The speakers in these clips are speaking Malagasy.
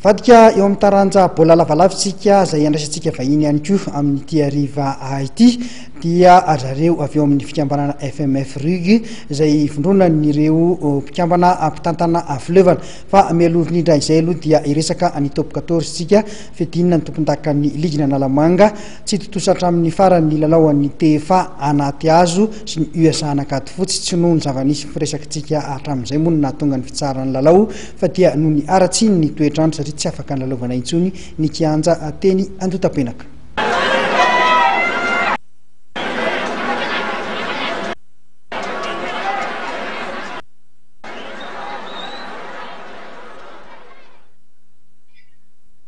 Vadika eo amin'ny taranja bola lavalavitsika izay andraisantsika vahiny ihany koa amin'ity hariva ity dia azareo avy eo amin'ny fikambanana FMF Rug izay vondronan'ireo mpikambana mpitantana Fleuva fa mialovy indray izay aloha dia iresaka ny top 14 sika fedinina ny tompondakan'ny ligina Analamanga tsy totosatra amin'ny farany lalaoan'ny TFA anaty hazo sy ny USA anakady fotsy tsy noho ny zava-nisy firesakantsika hatramin'izay moa nahatonga ny fitsaran'ny lalao fa dia noho ny aratsiny ny toetrandro satria tsy afaka nalaovana intsony ny kianja teny Andotapenaka.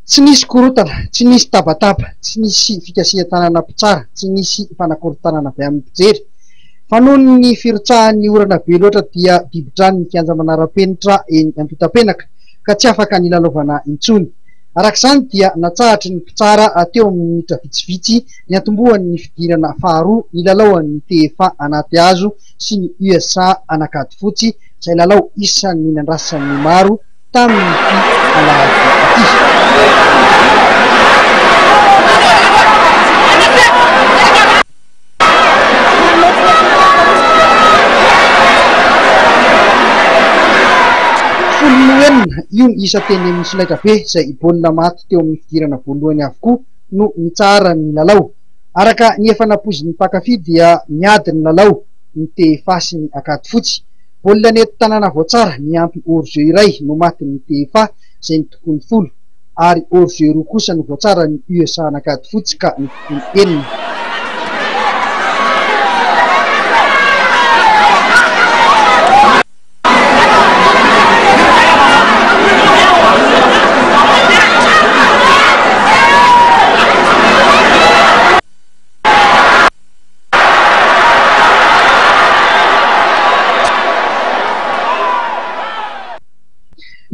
Tsy nisy korotana, tsy nisy tabataba, tsy nisy fikasihan-tanana mpitsara, tsy nisy fanakorontanana avy amin'ny mpijery. Fa noho ny firitsahan'ny orana be loatra dia dibodrany ny kianja manara-penitra eny Andotapenaka ka tsy afaka nilalaovana intsony. Arak'izany dia natsahatra ny mpitsara teo amin'ny minitra vitsivitsy ny atombohan'ny fidirana faharoa nilalaoan'ny TFA anaty hazo sy ny USA anakady fotsy izay lalao isan'ny nandrasan'ny maro tamin'ity alahady ity. Io isa teny amin'ny solaitra be izay baolina maty teo amin'ny fidirana voalohany avokoa no mitsara ny lalao. Araka ny efa napozin'ny mpankafy dia miady ny lalao ny TFA sy ny akady fotsy. Baolina neto tanàna voatsara miampy hors-jeu iray no maty ny TFA izay ny tokony folo ary hors-jeu roa kosa no voatsara ny USA anakady fotsy ka ny tokony enina.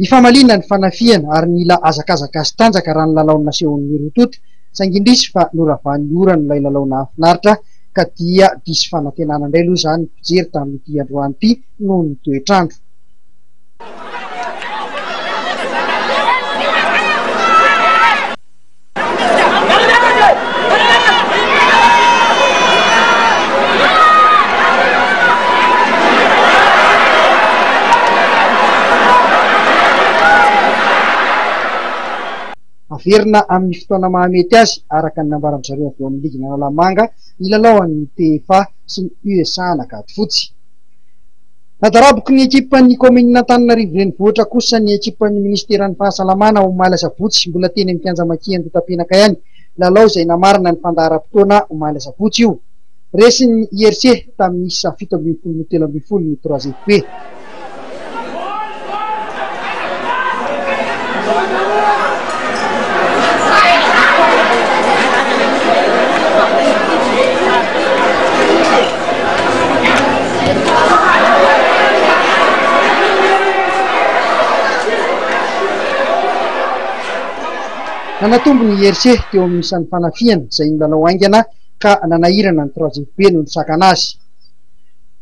Ifamalina ny fanafiana ary mila azakazaka sy tanjaka raha ny lalao nasehon'ny rotota saingy indrisy fa noravahan'ny orana ilay lalao nahafinaritra ka dia disy fanantenana indray aloha izany mpijery tamin'ity androany ity noho ny toetrandro. Averina amin'ny fotoana mahamety azy araka ny nambaran'ny zareo avy eo amin'ny ligina Analamanga ilalaoan'ny TFA sy ny USA anakady fotsy. Nadaraboky ny ekipan'ny komina Antananarivo renivohitra kosa ny ekipan'ny ministeran'ny fahasalamana omaly sabotsy mbola teny amin'ny kianja makia Andotapenaka ihany. Lalao izay namarina ny fandaharam-potoana omaly sabotsy io. Resin'ny IRC tamin'ny isa 7-13 ny 3FP. Nanatombo ny IRC teo amin'ny isan'ny fanafiana izay nilalao aingana ka nanahirana ny 3FP no nisakana azy.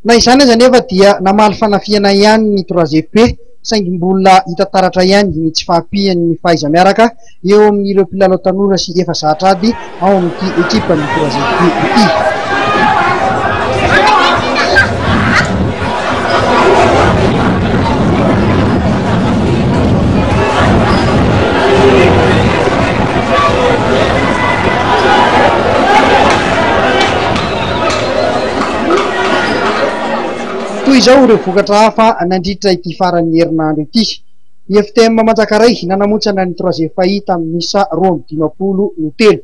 Na izany aza nefa dia namaly fanafiana ihany ny 3FP saingy mbola hita taratra ihany ny tsy fahampihan'ny fahaiza miaraka eo amin'ireo mpilalao tanora sy efa zatra ady ao amin'ity ekipan'ny 3FP ity. Izao ireo vokatra hafa nandritra ity faran'ny herinandro ity. Ny FTM Manjakaray nanamotsana ny 3FI tamin'ny isa 2:13.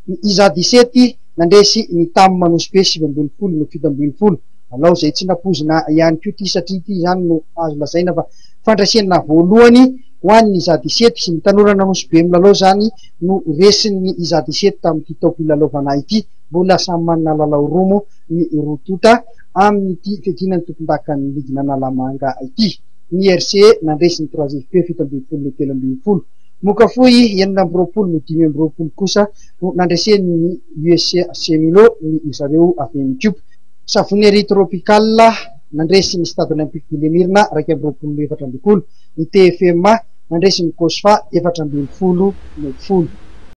Ny ISA 17 nandresy ny tamin'ny Manosbe 7-7. Lalao izay tsy napozina ihany koa ity satria ity izany no azo lazaina fa fandraisana voalohany ho an'ny ISA 17 sy ny tanora Manosbe milalao izany no resin'ny ISA 17 tamin'ity taopy lalaovana ity. Mbola samy manana lalao romo ny rotota amin'ity fedinany tompondakan'ny ligina Analamanga ity. Ny IRC nandresy ny 3FP 7-13. Mokafoy 9-20 kosa no nandresen'ny USA Semino ny zareo avy amin'ny Ethiopia. Savonnerie Tropicale nandresy ny Stade Olympique de Lemirna 2-24. Ny TFM nandresy ny kosfa 4 ambin'ny folo no folo.